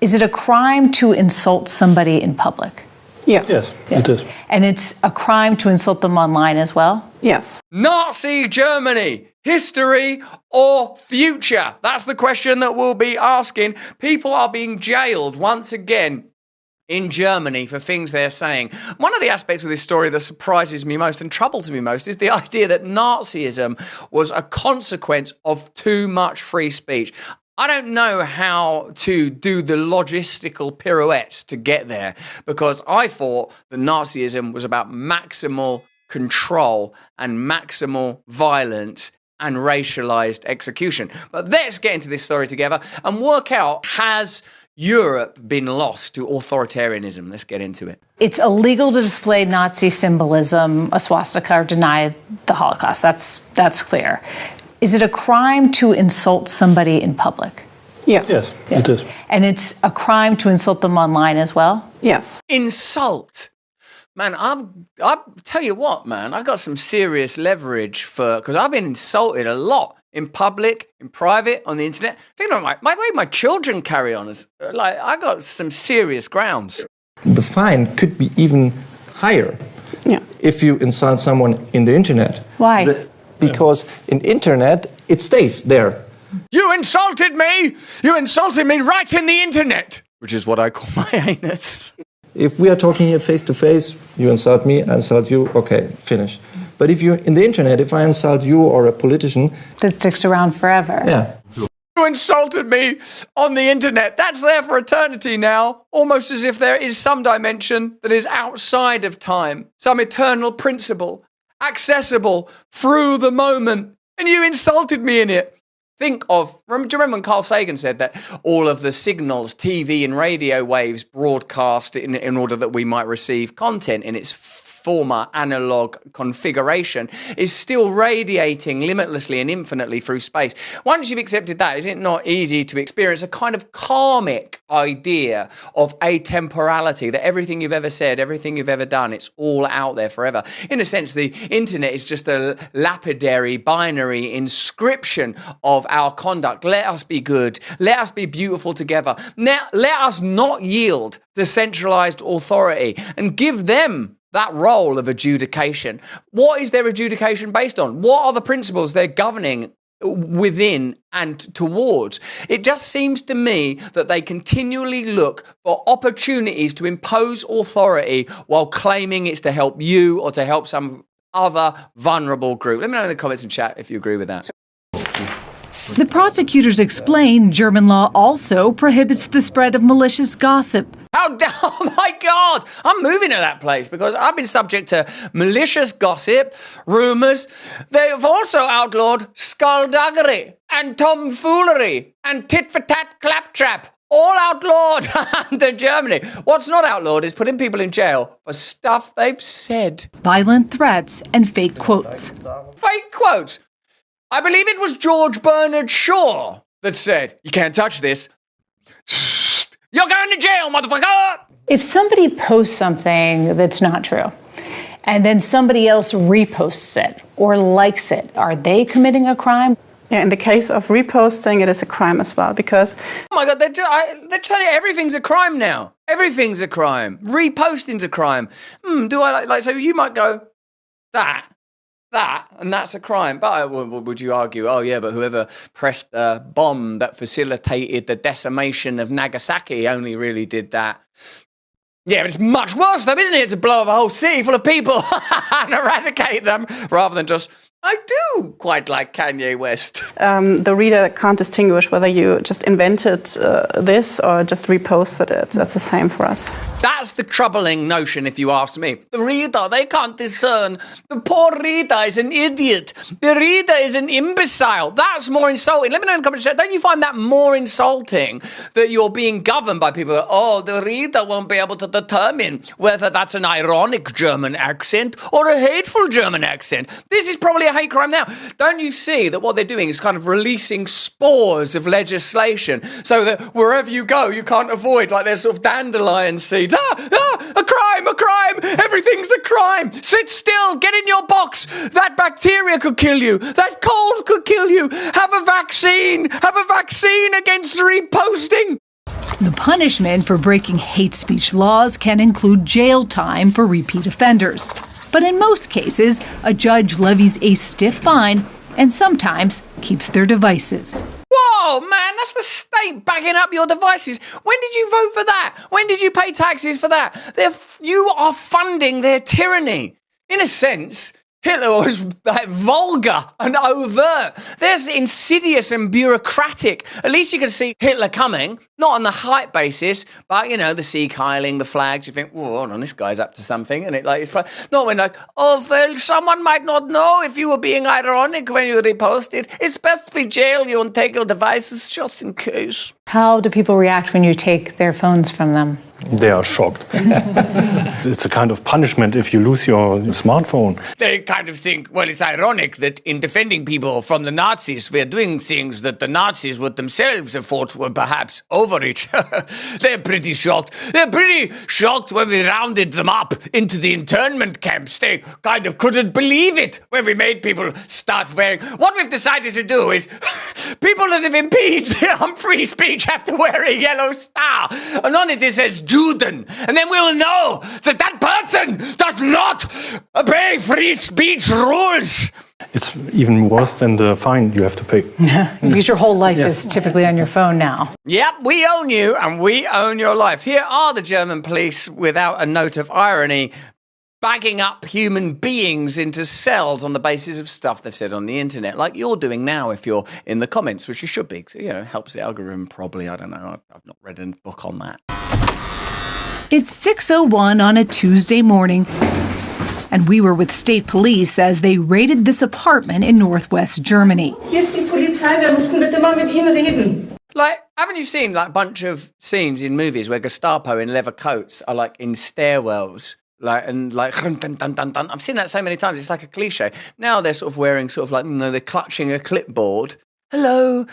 Is it a crime to insult somebody in public? Yes. Yes, it is. And it's a crime to insult them online as well? Yes. Nazi Germany, history or future? That's the question that we'll be asking. People are being jailed once again in Germany for things they're saying. One of the aspects of this story that surprises me most and troubles me most is the idea that Nazism was a consequence of too much free speech. I don't know how to do the logistical pirouettes to get there, because I thought that Nazism was about maximal control and maximal violence and racialized execution. But let's get into this story together and work out, has Europe been lost to authoritarianism? Let's get into it. It's illegal to display Nazi symbolism, a swastika, or deny the Holocaust. That's clear. Is it a crime to insult somebody in public? Yes. Yes, it is. And it's a crime to insult them online as well? Yes. Insult. Man, I'll tell you what, man, I got some serious leverage because I've been insulted a lot in public, in private, on the internet. Think about my way my children carry on. I got some serious grounds. The fine could be even higher if you insult someone in the internet. Why? Because in internet, it stays there. You insulted me! You insulted me right in the internet! Which is what I call my anus. If we are talking here face to face, you insult me, I insult you, okay, finish. But if you're in the internet, if I insult you or a politician... That sticks around forever. Yeah. You insulted me on the internet. That's there for eternity now. Almost as if there is some dimension that is outside of time. Some eternal principle. Accessible through the moment. And you insulted me in it. Do you remember when Carl Sagan said that all of the signals, TV and radio waves broadcast in order that we might receive content in its former analog configuration is still radiating limitlessly and infinitely through space. Once you've accepted that, is it not easy to experience a kind of karmic idea of atemporality, that everything you've ever said, everything you've ever done, it's all out there forever? In a sense, the internet is just a lapidary, binary inscription of our conduct. Let us be good. Let us be beautiful together. Now, let us not yield to centralized authority and give them that role of adjudication. What is their adjudication based on? What are the principles they're governing within and towards? It just seems to me that they continually look for opportunities to impose authority while claiming it's to help you or to help some other vulnerable group. Let me know in the comments and chat if you agree with that. The prosecutors explain German law also prohibits the spread of malicious gossip. Oh my God, I'm moving to that place because I've been subject to malicious gossip, rumours. They've also outlawed skullduggery and tomfoolery and tit-for-tat claptrap. All outlawed under Germany. What's not outlawed is putting people in jail for stuff they've said. Violent threats and fake quotes. Fake quotes. I believe it was George Bernard Shaw that said, "You can't touch this. You're going to jail, motherfucker!" If somebody posts something that's not true, and then somebody else reposts it or likes it, are they committing a crime? Yeah, in the case of reposting, it is a crime as well, because... Oh my God, they're telling you everything's a crime now. Everything's a crime. Reposting's a crime. Do I like so you might go, that, and that's a crime. But would you argue, oh yeah, but whoever pressed the bomb that facilitated the decimation of Nagasaki only really did that? Yeah, but it's much worse though, isn't it, to blow up a whole city full of people and eradicate them, rather than just, I do quite like Kanye West. The reader can't distinguish whether you just invented this or just reposted it. That's the same for us. That's the troubling notion, if you ask me. The reader, they can't discern. The poor reader is an idiot. The reader is an imbecile. That's more insulting. Let me know in the comments. Don't you find that more insulting, that you're being governed by people? Oh, the reader won't be able to determine whether that's an ironic German accent or a hateful German accent. This is probably a hate crime now. Don't you see that what they're doing is kind of releasing spores of legislation so that wherever you go, you can't avoid, like there's sort of dandelion seeds. A crime, everything's a crime. Sit still, get in your box. That bacteria could kill you. That cold could kill you. Have a vaccine against reposting. The punishment for breaking hate speech laws can include jail time for repeat offenders. But in most cases, a judge levies a stiff fine and sometimes keeps their devices. Whoa, man, that's the state backing up your devices. When did you vote for that? When did you pay taxes for that? You are funding their tyranny. In a sense, Hitler was like vulgar and overt. There's insidious and bureaucratic. At least you can see Hitler coming, not on the hype basis, but, you know, the sea kiling, the flags. You think, oh, hold on, this guy's up to something. And it's not when like, oh, well, someone might not know if you were being ironic when you reposted. It's best we jail you and take your devices just in case. How do people react when you take their phones from them? They are shocked. It's a kind of punishment if you lose your smartphone. They kind of think, well, it's ironic that in defending people from the Nazis, we're doing things that the Nazis would themselves have thought were perhaps overreach. They're pretty shocked. They're pretty shocked when we rounded them up into the internment camps. They kind of couldn't believe it when we made people start wearing... What we've decided to do is people that have impeached free speech have to wear a yellow star. And on it says Juden. And then we will know that that person does not obey free speech rules. It's even worse than the fine you have to pay. Because your whole life is typically on your phone now. Yep, we own you and we own your life. Here are the German police, without a note of irony, bagging up human beings into cells on the basis of stuff they've said on the internet, like you're doing now if you're in the comments, which you should be. So, you know, helps the algorithm probably. I don't know. I've not read a book on that. It's 6:01 on a Tuesday morning, and we were with state police as they raided this apartment in northwest Germany. Hier ist die Polizei, wir mussten bitte mal mit Ihnen reden. Like, haven't you seen like a bunch of scenes in movies where Gestapo in leather coats are like in stairwells? Dun, dun, dun, dun. I've seen that so many times. It's like a cliche. Now they're sort of wearing sort of like, you know, they're clutching a clipboard. Hello.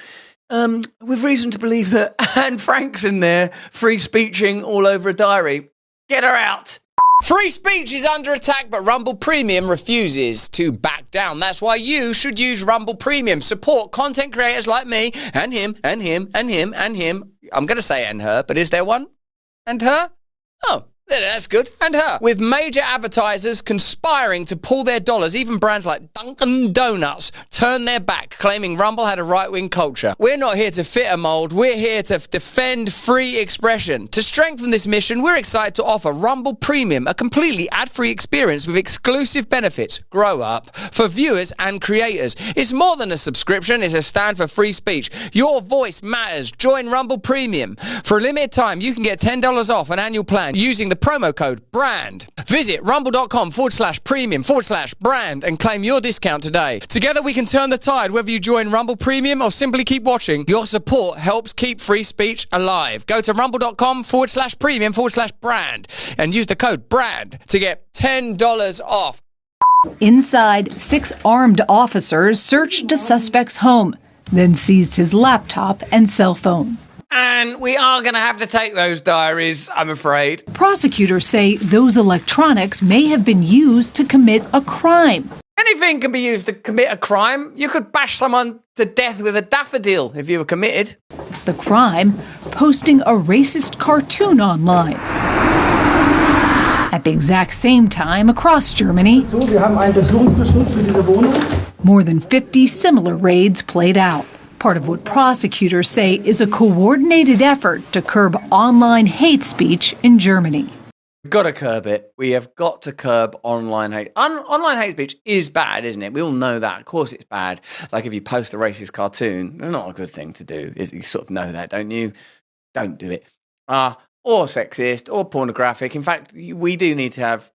With reason to believe that Anne Frank's in there, free speeching all over a diary. Get her out. Free speech is under attack, but Rumble Premium refuses to back down. That's why you should use Rumble Premium. Support content creators like me, and him, and him, and him, and him. I'm going to say and her, but is there one? And her? Oh. That's good. And her. With major advertisers conspiring to pull their dollars, even brands like Dunkin' Donuts turned their back, claiming Rumble had a right-wing culture. We're not here to fit a mold. We're here to defend free expression. To strengthen this mission, we're excited to offer Rumble Premium, a completely ad-free experience with exclusive benefits, grow up, for viewers and creators. It's more than a subscription. It's a stand for free speech. Your voice matters. Join Rumble Premium. For a limited time, you can get $10 off an annual plan using the promo code BRAND. Visit rumble.com/premium/brand and claim your discount today. Together we can turn the tide, whether you join Rumble Premium or simply keep watching. Your support helps keep free speech alive. Go to rumble.com/premium/brand and use the code BRAND to get $10 off. Inside, 6 armed officers searched a suspect's home, then seized his laptop and cell phone. And we are going to have to take those diaries, I'm afraid. Prosecutors say those electronics may have been used to commit a crime. Anything can be used to commit a crime. You could bash someone to death with a daffodil if you were committed. The crime? Posting a racist cartoon online. At the exact same time across Germany, more than 50 similar raids played out. Part of what prosecutors say is a coordinated effort to curb online hate speech in Germany. We've got to curb it. We have got to curb online hate. Online hate speech is bad, isn't it? We all know that. Of course it's bad. Like if you post a racist cartoon, that's not a good thing to do. You sort of know that, don't you? Don't do it. Or sexist, or pornographic. In fact, we do need to have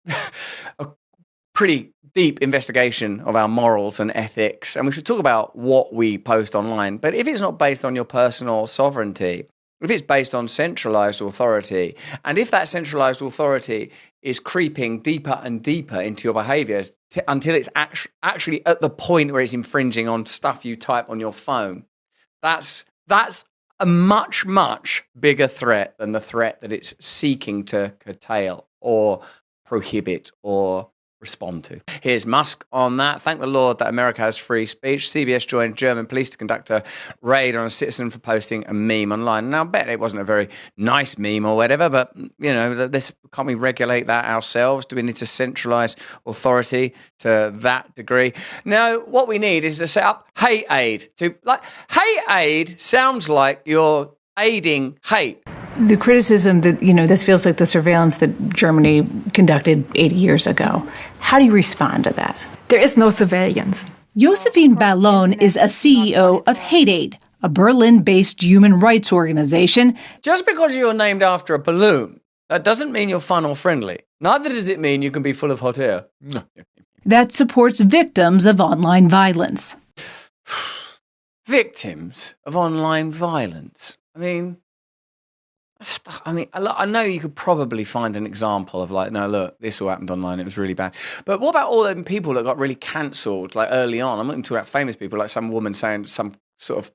a pretty deep investigation of our morals and ethics, and we should talk about what we post online. But if it's not based on your personal sovereignty, if it's based on centralized authority, and if that centralized authority is creeping deeper and deeper into your behavior until it's actually at the point where it's infringing on stuff you type on your phone, that's a much, much bigger threat than the threat that it's seeking to curtail or prohibit or respond to. Here's Musk on that. Thank the Lord that America has free speech. CBS joined German police to conduct a raid on a citizen for posting a meme online. Now, I bet it wasn't a very nice meme or whatever, but, can't we regulate that ourselves? Do we need to centralise authority to that degree? No, what we need is to set up hate aid. Hate aid sounds like you're aiding hate. The criticism that, this feels like the surveillance that Germany conducted 80 years ago. How do you respond to that? There is no surveillance. Josephine Ballon is a CEO of Hate Aid, a Berlin-based human rights organization. Just because you're named after a balloon, that doesn't mean you're fun or friendly. Neither does it mean you can be full of hot air. That supports victims of online violence. Victims of online violence. I know you could probably find an example of no, look, this all happened online, it was really bad. But what about all them people that got really cancelled early on? I'm not even talking about famous people, like some woman saying some sort of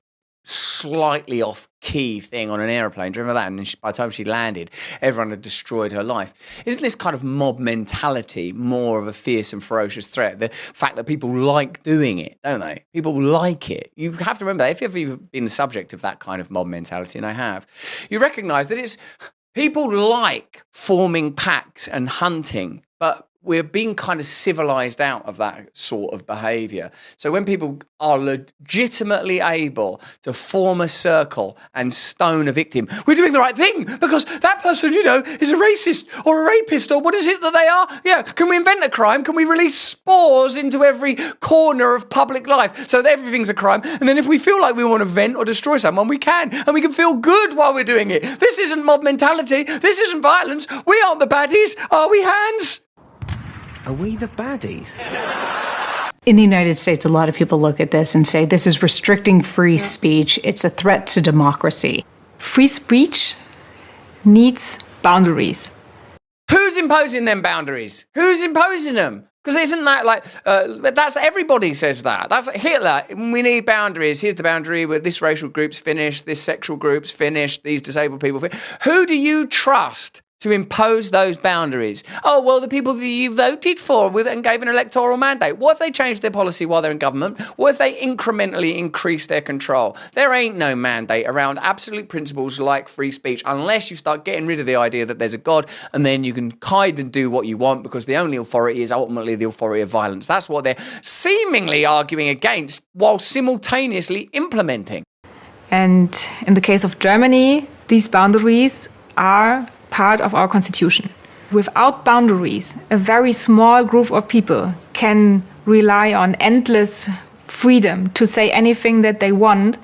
slightly off-key thing on an aeroplane. Do you remember that? And by the time she landed, everyone had destroyed her life. Isn't this kind of mob mentality more of a fierce and ferocious threat? The fact that people like doing it, don't they? People like it. You have to remember, if you've ever been the subject of that kind of mob mentality, and I have, you recognise that it's people like forming packs and hunting, but we're being kind of civilized out of that sort of behavior. So when people are legitimately able to form a circle and stone a victim, we're doing the right thing because that person, is a racist or a rapist or what is it that they are? Yeah, can we invent a crime? Can we release spores into every corner of public life so that everything's a crime? And then if we feel like we want to vent or destroy someone, we can. And we can feel good while we're doing it. This isn't mob mentality. This isn't violence. We aren't the baddies, are we, Hans? Are we the baddies? In the United States, a lot of people look at this and say this is restricting free speech. It's a threat to democracy. Free speech needs boundaries. Who's imposing them boundaries? Who's imposing them? Because isn't that that's everybody says that. That's Hitler. We need boundaries. Here's the boundary where this racial group's finished, this sexual group's finished, these disabled people. Who do you trust to impose those boundaries? Oh, well, the people that you voted for and gave an electoral mandate. What if they changed their policy while they're in government? What if they incrementally increase their control? There ain't no mandate around absolute principles like free speech unless you start getting rid of the idea that there's a God and then you can kind of do what you want because the only authority is ultimately the authority of violence. That's what they're seemingly arguing against while simultaneously implementing. And in the case of Germany, these boundaries are part of our constitution. Without boundaries, a very small group of people can rely on endless freedom to say anything that they want.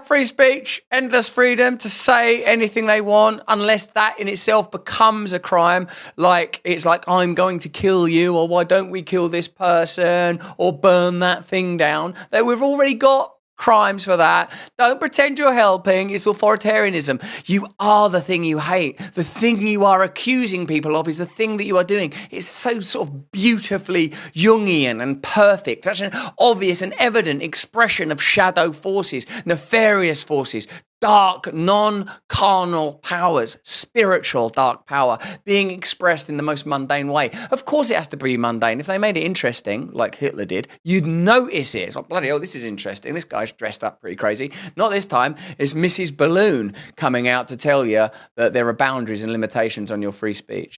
Free speech, endless freedom to say anything they want, unless that in itself becomes a crime, it's like I'm going to kill you, or why don't we kill this person, or burn that thing down. That we've already got crimes for that. Don't pretend you're helping. It's authoritarianism. You are the thing you hate. The thing you are accusing people of is the thing that you are doing. It's so sort of beautifully Jungian and perfect. Such an obvious and evident expression of shadow forces, nefarious forces, dark, non-carnal powers, spiritual dark power being expressed in the most mundane way. Of course it has to be mundane. If they made it interesting, like Hitler did, you'd notice it. It's like, bloody hell, this is interesting. This guy's dressed up pretty crazy. Not this time. It's Mrs. Balloon coming out to tell you that there are boundaries and limitations on your free speech.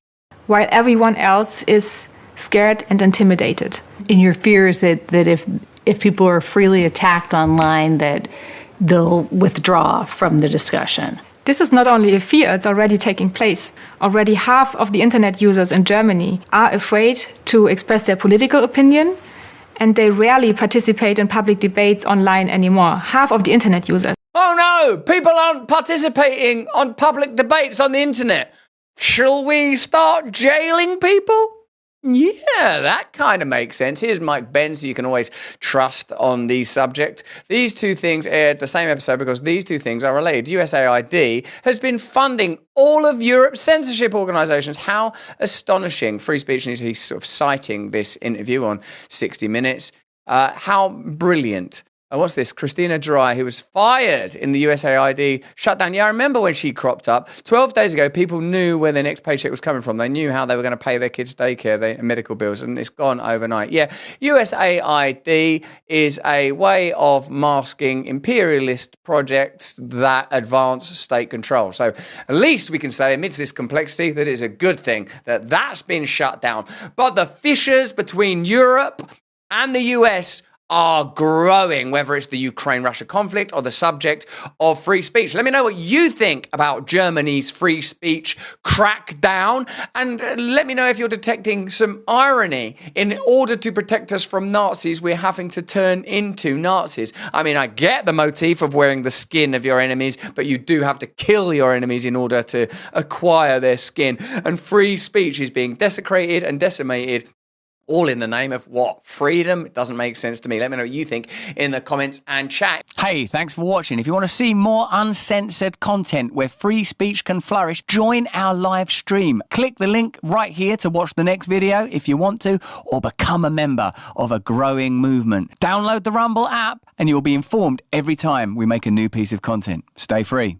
While everyone else is scared and intimidated. And your fear is that if people are freely attacked online, that they'll withdraw from the discussion. This is not only a fear, it's already taking place. Already half of the internet users in Germany are afraid to express their political opinion, and they rarely participate in public debates online anymore. Half of the internet users. Oh no, people aren't participating on public debates on the internet. Shall we start jailing people? Yeah, that kind of makes sense. Here's Mike Benz, who you can always trust on these subjects. These two things aired the same episode because these two things are related. USAID has been funding all of Europe's censorship organisations. How astonishing. Free Speech News, he's sort of citing this interview on 60 Minutes. How brilliant what's this? Christina Dry, who was fired in the USAID shutdown. Yeah, I remember when she cropped up. 12 days ago, people knew where their next paycheck was coming from. They knew how they were going to pay their kids' daycare, their medical bills, and it's gone overnight. Yeah, USAID is a way of masking imperialist projects that advance state control. So at least we can say, amidst this complexity, that it's a good thing that that's been shut down. But the fissures between Europe and the US are growing, whether it's the Ukraine-Russia conflict or the subject of free speech. Let me know what you think about Germany's free speech crackdown, and let me know if you're detecting some irony. In order to protect us from Nazis, we're having to turn into Nazis. I mean, I get the motif of wearing the skin of your enemies, but you do have to kill your enemies in order to acquire their skin. And free speech is being desecrated and decimated, all in the name of what? Freedom? It doesn't make sense to me. Let me know what you think in the comments and chat. Hey, thanks for watching. If you want to see more uncensored content where free speech can flourish, join our live stream. Click the link right here to watch the next video if you want to, or become a member of a growing movement. Download the Rumble app and you'll be informed every time we make a new piece of content. Stay free.